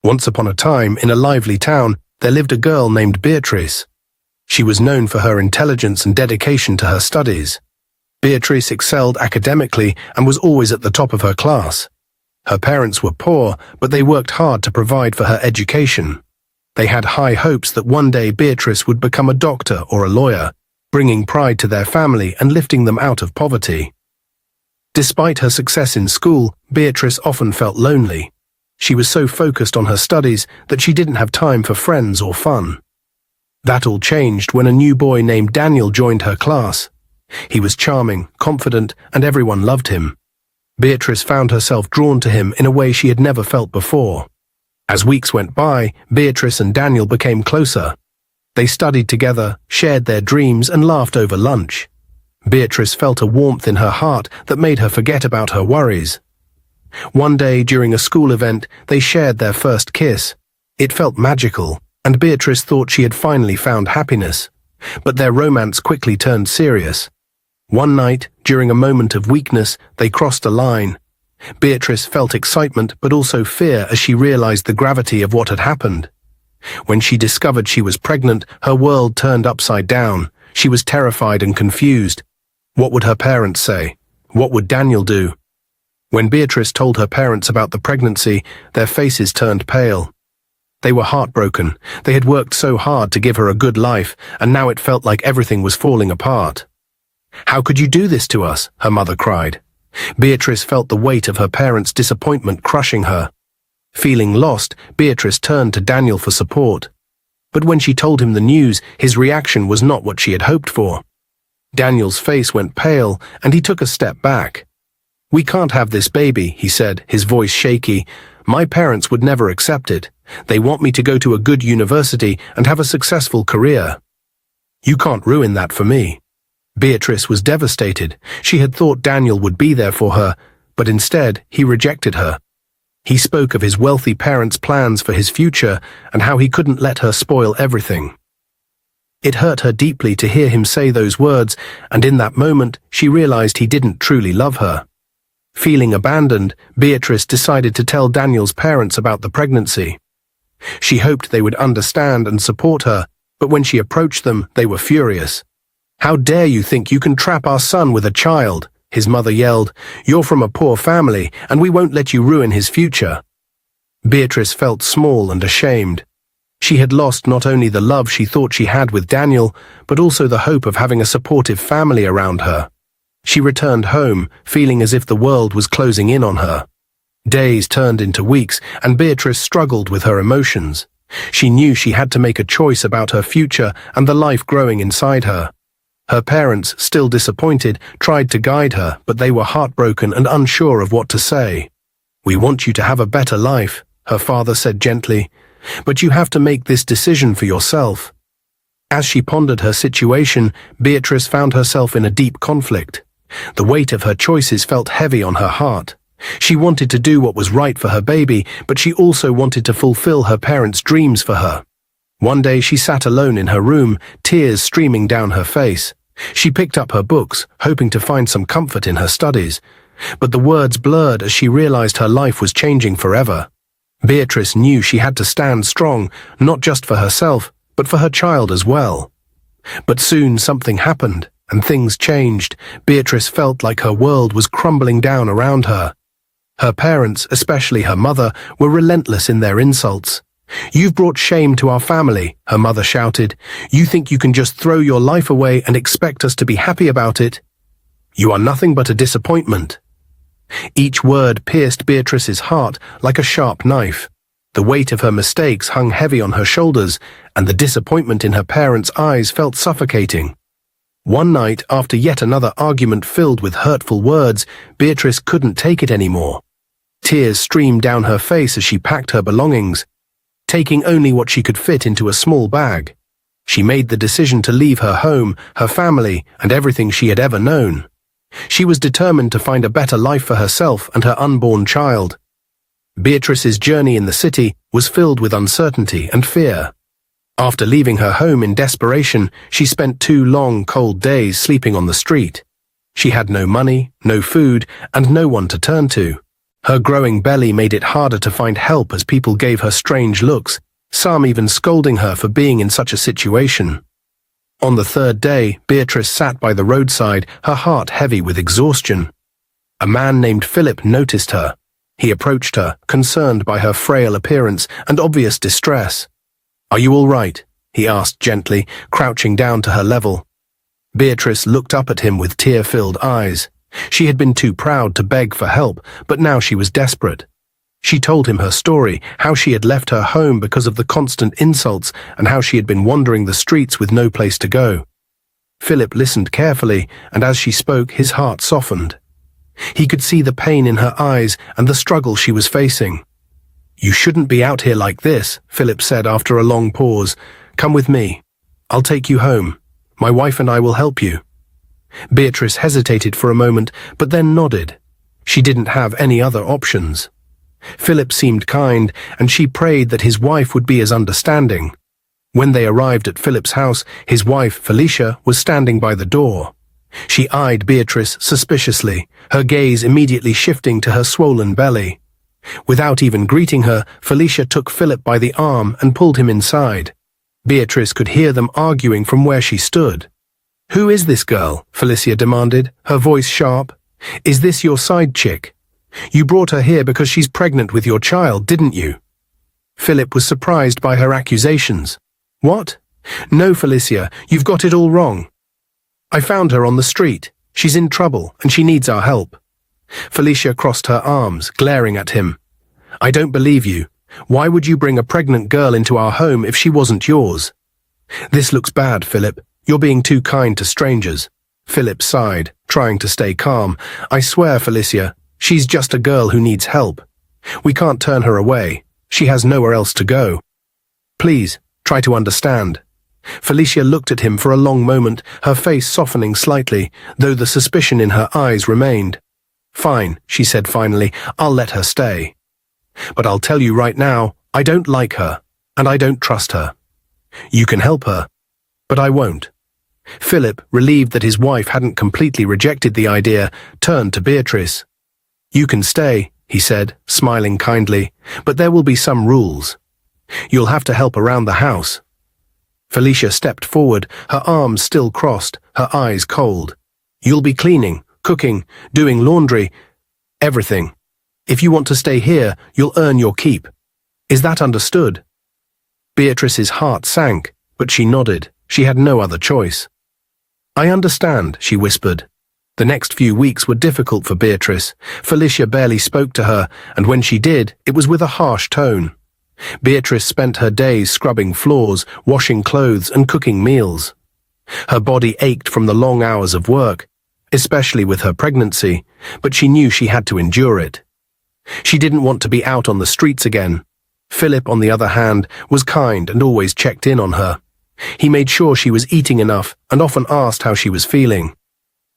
Once upon a time, in a lively town, there lived a girl named Beatrice. She was known for her intelligence and dedication to her studies. Beatrice excelled academically and was always at the top of her class. Her parents were poor, but they worked hard to provide for her education. They had high hopes that one day Beatrice would become a doctor or a lawyer, bringing pride to their family and lifting them out of poverty. Despite her success in school, Beatrice often felt lonely. She was so focused on her studies that she didn't have time for friends or fun. That all changed when a new boy named Daniel joined her class. He was charming, confident, and everyone loved him. Beatrice found herself drawn to him in a way she had never felt before. As weeks went by, Beatrice and Daniel became closer. They studied together, shared their dreams, and laughed over lunch. Beatrice felt a warmth in her heart that made her forget about her worries. One day, during a school event, they shared their first kiss. It felt magical, and Beatrice thought she had finally found happiness. But their romance quickly turned serious. One night, during a moment of weakness, they crossed a line. Beatrice felt excitement but also fear as she realized the gravity of what had happened. When she discovered she was pregnant, her world turned upside down. She was terrified and confused. What would her parents say? What would Daniel do? When Beatrice told her parents about the pregnancy, their faces turned pale. They were heartbroken. They had worked so hard to give her a good life, and now it felt like everything was falling apart. "How could you do this to us?" her mother cried. Beatrice felt the weight of her parents' disappointment crushing her. Feeling lost, Beatrice turned to Daniel for support. But when she told him the news, his reaction was not what she had hoped for. Daniel's face went pale, and he took a step back. "We can't have this baby," he said, his voice shaky. "My parents would never accept it. They want me to go to a good university and have a successful career. You can't ruin that for me." Beatrice was devastated. She had thought Daniel would be there for her, but instead he rejected her. He spoke of his wealthy parents' plans for his future and how he couldn't let her spoil everything. It hurt her deeply to hear him say those words, and in that moment she realized he didn't truly love her. Feeling abandoned, Beatrice decided to tell Daniel's parents about the pregnancy. She hoped they would understand and support her, but when she approached them, they were furious. "How dare you think you can trap our son with a child?" his mother yelled. "You're from a poor family, and we won't let you ruin his future." Beatrice felt small and ashamed. She had lost not only the love she thought she had with Daniel, but also the hope of having a supportive family around her. She returned home, feeling as if the world was closing in on her. Days turned into weeks, and Beatrice struggled with her emotions. She knew she had to make a choice about her future and the life growing inside her. Her parents, still disappointed, tried to guide her, but they were heartbroken and unsure of what to say. "We want you to have a better life," her father said gently, "but you have to make this decision for yourself." As she pondered her situation, Beatrice found herself in a deep conflict. The weight of her choices felt heavy on her heart. She wanted to do what was right for her baby, but she also wanted to fulfill her parents' dreams for her. One day she sat alone in her room, tears streaming down her face. She picked up her books, hoping to find some comfort in her studies, but the words blurred as she realized her life was changing forever. Beatrice knew she had to stand strong, not just for herself, but for her child as well. But soon something happened, and things changed. Beatrice felt like her world was crumbling down around her. Her parents, especially her mother, were relentless in their insults. "You've brought shame to our family," her mother shouted. "You think you can just throw your life away and expect us to be happy about it? You are nothing but a disappointment." Each word pierced Beatrice's heart like a sharp knife. The weight of her mistakes hung heavy on her shoulders, and the disappointment in her parents' eyes felt suffocating. One night, after yet another argument filled with hurtful words, Beatrice couldn't take it anymore. Tears streamed down her face as she packed her belongings, taking only what she could fit into a small bag. She made the decision to leave her home, her family, and everything she had ever known. She was determined to find a better life for herself and her unborn child. Beatrice's journey in the city was filled with uncertainty and fear. After leaving her home in desperation, she spent 2 long, cold days sleeping on the street. She had no money, no food, and no one to turn to. Her growing belly made it harder to find help as people gave her strange looks, some even scolding her for being in such a situation. On the third day, Beatrice sat by the roadside, her heart heavy with exhaustion. A man named Philip noticed her. He approached her, concerned by her frail appearance and obvious distress. "Are you all right?" he asked gently, crouching down to her level. Beatrice looked up at him with tear-filled eyes. She had been too proud to beg for help, but now she was desperate. She told him her story, how she had left her home because of the constant insults and how she had been wandering the streets with no place to go. Philip listened carefully, and as she spoke, his heart softened. He could see the pain in her eyes and the struggle she was facing. "You shouldn't be out here like this," Philip said after a long pause. "Come with me. I'll take you home. My wife and I will help you." Beatrice hesitated for a moment, but then nodded. She didn't have any other options. Philip seemed kind, and she prayed that his wife would be as understanding. When they arrived at Philip's house, his wife, Felicia, was standing by the door. She eyed Beatrice suspiciously, her gaze immediately shifting to her swollen belly. Without even greeting her, Felicia took Philip by the arm and pulled him inside. Beatrice could hear them arguing from where she stood. "Who is this girl?" Felicia demanded, her voice sharp. "Is this your side chick? You brought her here because she's pregnant with your child, didn't you?" Philip was surprised by her accusations. "What? No, Felicia, you've got it all wrong. I found her on the street. She's in trouble, and she needs our help." Felicia crossed her arms, glaring at him. "I don't believe you. Why would you bring a pregnant girl into our home if she wasn't yours?" "This looks bad, Philip. You're being too kind to strangers." Philip sighed, trying to stay calm. "I swear, Felicia, she's just a girl who needs help. We can't turn her away. She has nowhere else to go. Please, try to understand." Felicia looked at him for a long moment, her face softening slightly, though the suspicion in her eyes remained. "Fine," she said finally, "I'll let her stay. But I'll tell you right now, I don't like her, and I don't trust her. You can help her, but I won't." Philip, relieved that his wife hadn't completely rejected the idea, turned to Beatrice. "You can stay," he said, smiling kindly, "but there will be some rules. You'll have to help around the house." Felicia stepped forward, her arms still crossed, her eyes cold. "You'll be cleaning, cooking, doing laundry, everything. If you want to stay here, you'll earn your keep. Is that understood?" Beatrice's heart sank, but she nodded. She had no other choice. "I understand," she whispered. The next few weeks were difficult for Beatrice. Felicia barely spoke to her, and when she did, it was with a harsh tone. Beatrice spent her days scrubbing floors, washing clothes, and cooking meals. Her body ached from the long hours of work, especially with her pregnancy, but she knew she had to endure it. She didn't want to be out on the streets again. Philip, on the other hand, was kind and always checked in on her. He made sure she was eating enough and often asked how she was feeling.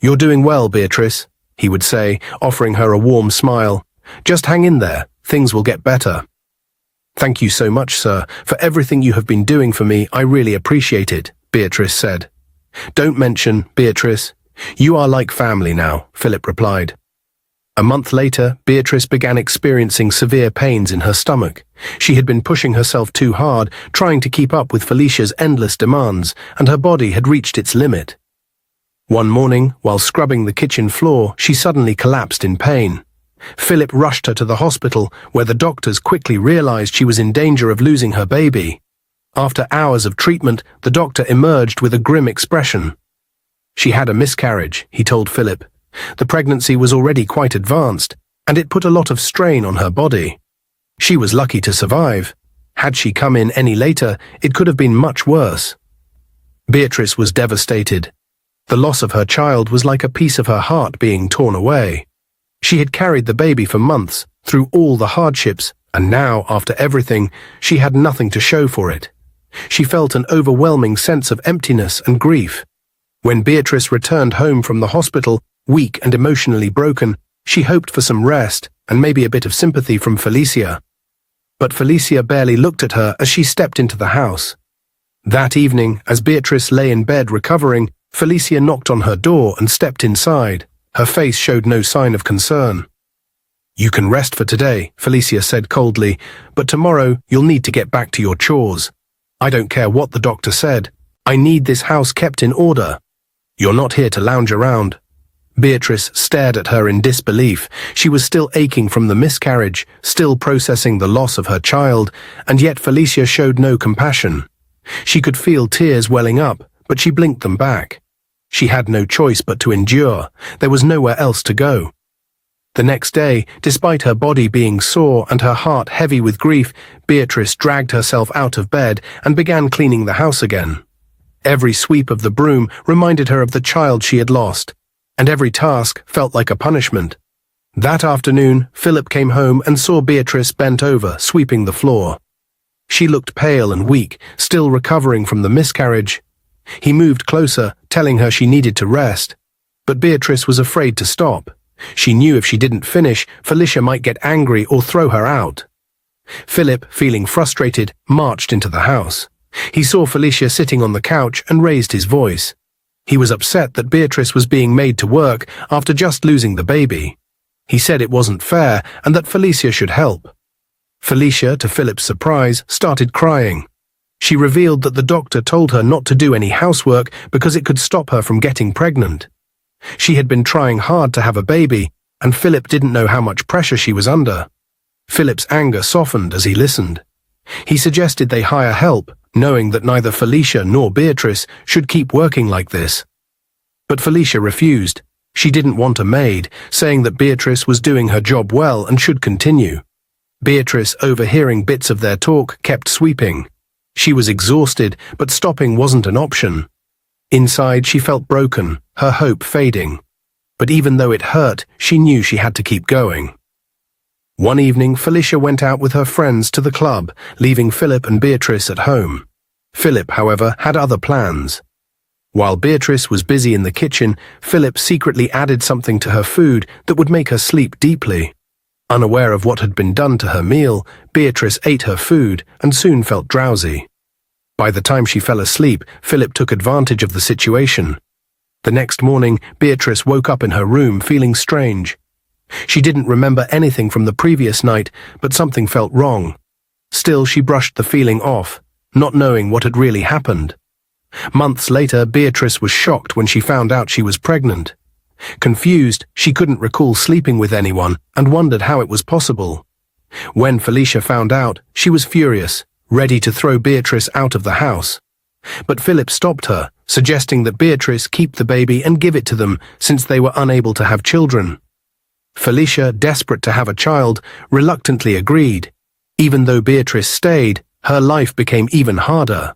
"You're doing well, Beatrice," he would say, offering her a warm smile. "Just hang in there. Things will get better." "Thank you so much, sir, for everything you have been doing for me. I really appreciate it," Beatrice said. "Don't mention, Beatrice. You are like family now," Philip replied. A month later, Beatrice began experiencing severe pains in her stomach. She had been pushing herself too hard, trying to keep up with Felicia's endless demands, and her body had reached its limit. One morning, while scrubbing the kitchen floor, she suddenly collapsed in pain. Philip rushed her to the hospital, where the doctors quickly realized she was in danger of losing her baby. After hours of treatment, the doctor emerged with a grim expression. "She had a miscarriage," he told Philip. "The pregnancy was already quite advanced, and it put a lot of strain on her body. She was lucky to survive. Had she come in any later, it could have been much worse." Beatrice was devastated. The loss of her child was like a piece of her heart being torn away. She had carried the baby for months, through all the hardships, and now, after everything, she had nothing to show for it. She felt an overwhelming sense of emptiness and grief. When Beatrice returned home from the hospital, weak and emotionally broken, she hoped for some rest and maybe a bit of sympathy from Felicia. But Felicia barely looked at her as she stepped into the house. That evening, as Beatrice lay in bed recovering, Felicia knocked on her door and stepped inside. Her face showed no sign of concern. "You can rest for today," Felicia said coldly, "but tomorrow you'll need to get back to your chores. I don't care what the doctor said. I need this house kept in order. You're not here to lounge around." Beatrice stared at her in disbelief. She was still aching from the miscarriage, still processing the loss of her child, and yet Felicia showed no compassion. She could feel tears welling up, but she blinked them back. She had no choice but to endure. There was nowhere else to go. The next day, despite her body being sore and her heart heavy with grief, Beatrice dragged herself out of bed and began cleaning the house again. Every sweep of the broom reminded her of the child she had lost, and every task felt like a punishment. That afternoon, Philip came home and saw Beatrice bent over, sweeping the floor. She looked pale and weak, still recovering from the miscarriage. He moved closer, telling her she needed to rest. But Beatrice was afraid to stop. She knew if she didn't finish, Felicia might get angry or throw her out. Philip, feeling frustrated, marched into the house. He saw Felicia sitting on the couch and raised his voice. He was upset that Beatrice was being made to work after just losing the baby. He said it wasn't fair and that Felicia should help. Felicia, to Philip's surprise, started crying. She revealed that the doctor told her not to do any housework because it could stop her from getting pregnant. She had been trying hard to have a baby, and Philip didn't know how much pressure she was under. Philip's anger softened as he listened. He suggested they hire help, knowing that neither Felicia nor Beatrice should keep working like this. But Felicia refused. She didn't want a maid, saying that Beatrice was doing her job well and should continue. Beatrice, overhearing bits of their talk, kept sweeping. She was exhausted, but stopping wasn't an option. Inside, she felt broken, her hope fading. But even though it hurt, she knew she had to keep going. One evening, Felicia went out with her friends to the club, leaving Philip and Beatrice at home. Philip, however, had other plans. While Beatrice was busy in the kitchen, Philip secretly added something to her food that would make her sleep deeply. Unaware of what had been done to her meal, Beatrice ate her food and soon felt drowsy. By the time she fell asleep, Philip took advantage of the situation. The next morning, Beatrice woke up in her room feeling strange. She didn't remember anything from the previous night, but something felt wrong. Still, she brushed the feeling off, not knowing what had really happened. Months later, Beatrice was shocked when she found out she was pregnant. Confused, she couldn't recall sleeping with anyone and wondered how it was possible. When Felicia found out, she was furious, ready to throw Beatrice out of the house. But Philip stopped her, suggesting that Beatrice keep the baby and give it to them since they were unable to have children. Felicia, desperate to have a child, reluctantly agreed. Even though Beatrice stayed, her life became even harder.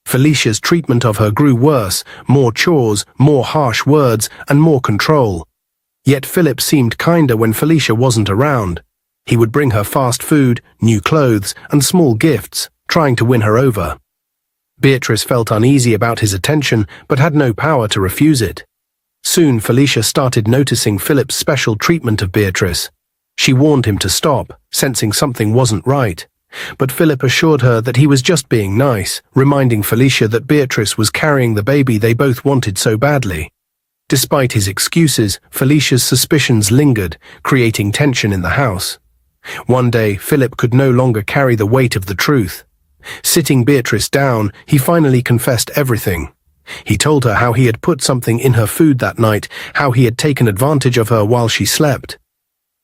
Felicia's treatment of her grew worse, more chores, more harsh words, and more control. Yet Philip seemed kinder when Felicia wasn't around. He would bring her fast food, new clothes, and small gifts, trying to win her over. Beatrice felt uneasy about his attention, but had no power to refuse it. Soon Felicia started noticing Philip's special treatment of Beatrice. She warned him to stop, sensing something wasn't right. But Philip assured her that he was just being nice, reminding Felicia that Beatrice was carrying the baby they both wanted so badly. Despite his excuses, Felicia's suspicions lingered, creating tension in the house. One day, Philip could no longer carry the weight of the truth. Sitting Beatrice down, he finally confessed everything. He told her how he had put something in her food that night, how he had taken advantage of her while she slept.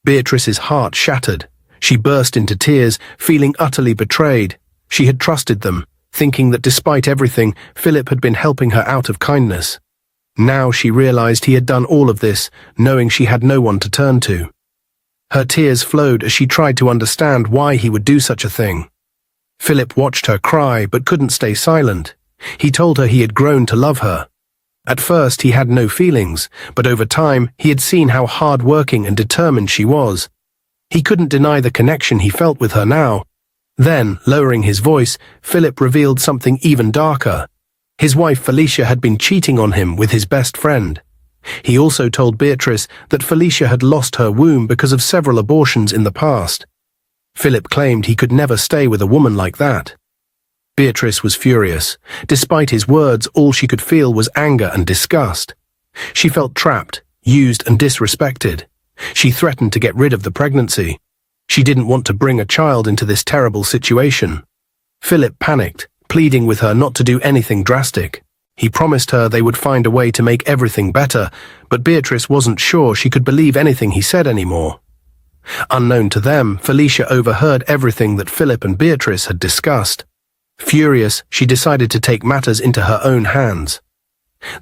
Beatrice's heart shattered. She burst into tears, feeling utterly betrayed. She had trusted them, thinking that despite everything, Philip had been helping her out of kindness. Now she realized he had done all of this, knowing she had no one to turn to. Her tears flowed as she tried to understand why he would do such a thing. Philip watched her cry but couldn't stay silent. He told her he had grown to love her. At first he had no feelings, but over time he had seen how hard-working and determined she was. He couldn't deny the connection he felt with her now. Then, lowering his voice, Philip revealed something even darker. His wife Felicia had been cheating on him with his best friend. He also told Beatrice that Felicia had lost her womb because of several abortions in the past. Philip claimed he could never stay with a woman like that. Beatrice was furious. Despite his words, all she could feel was anger and disgust. She felt trapped, used and disrespected. She threatened to get rid of the pregnancy. She didn't want to bring a child into this terrible situation. Philip panicked, pleading with her not to do anything drastic. He promised her they would find a way to make everything better, but Beatrice wasn't sure she could believe anything he said anymore. Unknown to them, Felicia overheard everything that Philip and Beatrice had discussed. Furious, she decided to take matters into her own hands.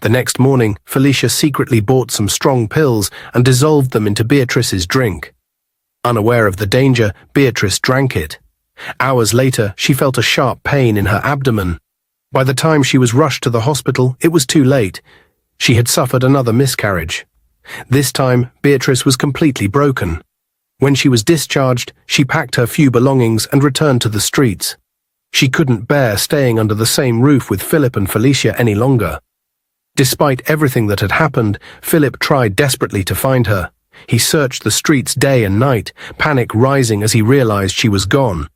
The next morning, Felicia secretly bought some strong pills and dissolved them into Beatrice's drink. Unaware of the danger, Beatrice drank it. Hours later, she felt a sharp pain in her abdomen. By the time she was rushed to the hospital, it was too late. She had suffered another miscarriage. This time, Beatrice was completely broken. When she was discharged, she packed her few belongings and returned to the streets. She couldn't bear staying under the same roof with Philip and Felicia any longer. Despite everything that had happened, Philip tried desperately to find her. He searched the streets day and night, panic rising as he realized she was gone.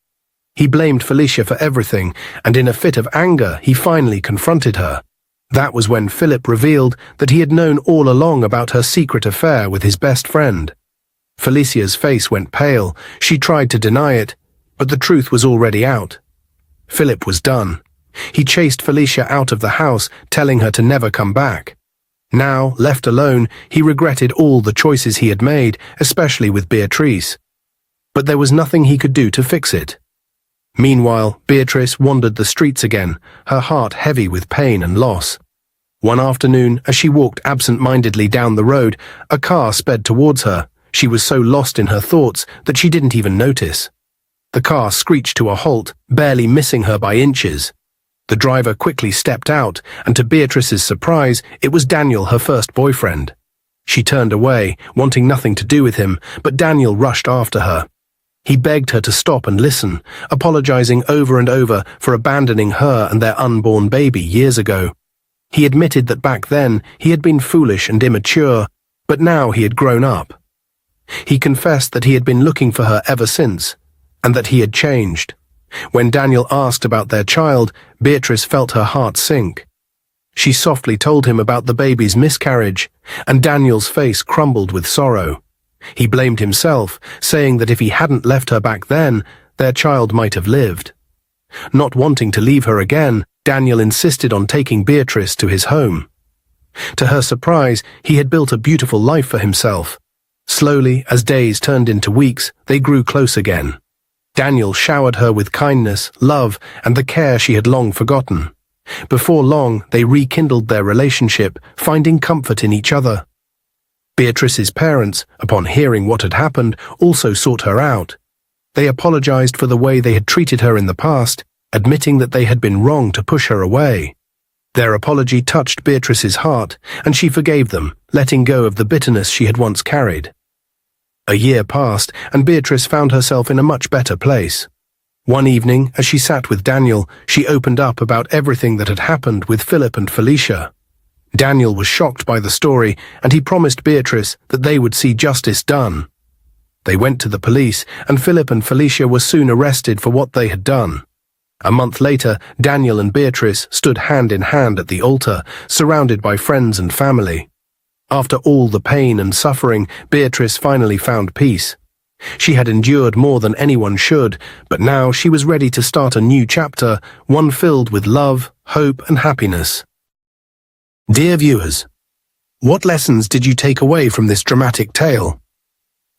He blamed Felicia for everything, and in a fit of anger, he finally confronted her. That was when Philip revealed that he had known all along about her secret affair with his best friend. Felicia's face went pale. She tried to deny it, but the truth was already out. Philip was done. He chased Felicia out of the house, telling her to never come back. Now, left alone, he regretted all the choices he had made, especially with Beatrice. But there was nothing he could do to fix it. Meanwhile, Beatrice wandered the streets again, her heart heavy with pain and loss. One afternoon, as she walked absent-mindedly down the road, a car sped towards her. She was so lost in her thoughts that she didn't even notice. The car screeched to a halt, barely missing her by inches. The driver quickly stepped out, and to Beatrice's surprise, it was Daniel, her first boyfriend. She turned away, wanting nothing to do with him, but Daniel rushed after her. He begged her to stop and listen, apologizing over and over for abandoning her and their unborn baby years ago. He admitted that back then he had been foolish and immature, but now he had grown up. He confessed that he had been looking for her ever since, and that he had changed. When Daniel asked about their child, Beatrice felt her heart sink. She softly told him about the baby's miscarriage, and Daniel's face crumbled with sorrow. He blamed himself, saying that if he hadn't left her back then, their child might have lived. Not wanting to leave her again, Daniel insisted on taking Beatrice to his home. To her surprise, he had built a beautiful life for himself. Slowly, as days turned into weeks, they grew close again. Daniel showered her with kindness, love, and the care she had long forgotten. Before long, they rekindled their relationship, finding comfort in each other. Beatrice's parents, upon hearing what had happened, also sought her out. They apologized for the way they had treated her in the past, admitting that they had been wrong to push her away. Their apology touched Beatrice's heart, and she forgave them, letting go of the bitterness she had once carried. A year passed, and Beatrice found herself in a much better place. One evening, as she sat with Daniel, she opened up about everything that had happened with Philip and Felicia. Daniel was shocked by the story, and he promised Beatrice that they would see justice done. They went to the police, and Philip and Felicia were soon arrested for what they had done. A month later, Daniel and Beatrice stood hand in hand at the altar, surrounded by friends and family. After all the pain and suffering, Beatrice finally found peace. She had endured more than anyone should, but now she was ready to start a new chapter, one filled with love, hope, and happiness. Dear viewers, what lessons did you take away from this dramatic tale?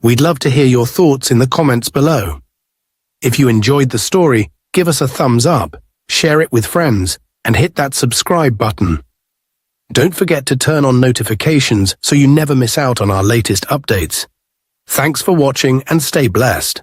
We'd love to hear your thoughts in the comments below. If you enjoyed the story, give us a thumbs up, share it with friends, and hit that subscribe button. Don't forget to turn on notifications so you never miss out on our latest updates. Thanks for watching and stay blessed.